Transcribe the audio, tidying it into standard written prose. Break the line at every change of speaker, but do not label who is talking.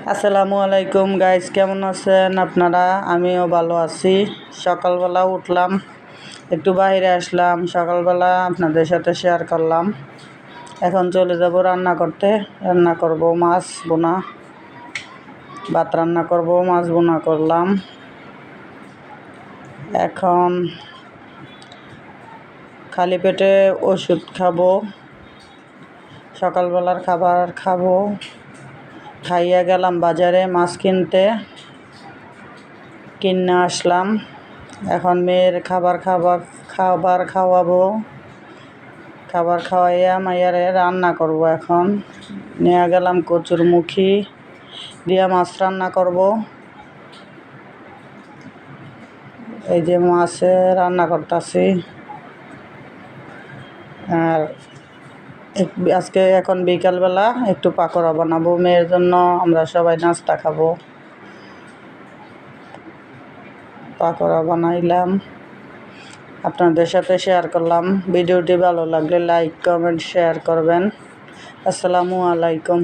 আসসালামু আলাইকুম গাইস, কেমন আছেন আপনারা? আমিও ভালো আছি। সকালবেলা উঠলাম, একটু বাইরে আসলাম, সকালবেলা আপনাদের সাথে শেয়ার করলাম। এখন চলে যাব রান্না করতে। রান্না করব মাছ বোনা, ভাত রান্না করব, মাছ বোনা করলাম। এখন খালি পেটে ওষুধ খাবো, সকালবেলার খাবার খাবো। খাইয়া গেলাম বাজারে মাছ কিনতে, কিনে আসলাম। এখন মেয়ের খাবার খাওয়াবো। খাবার খাওয়াইয়া মাইয়ারে রান্না করব। এখন নিয়ে গেলাম কচুর মুখী দিয়া মাছ রান্না করব। এই যে মাছে রান্না করতেছি। আর আজকে এখন বিকালবেলা একটু পাকোড়া বানাবো মেয়ের জন্য। আমরা সবাই নাস্তা খাবো। পাকোড়া বানাইলাম, আপনাদের সাথে শেয়ার করলাম। ভিডিওটি ভালো লাগলে লাইক, কমেন্ট, শেয়ার করবেন। আসসালামু আলাইকুম।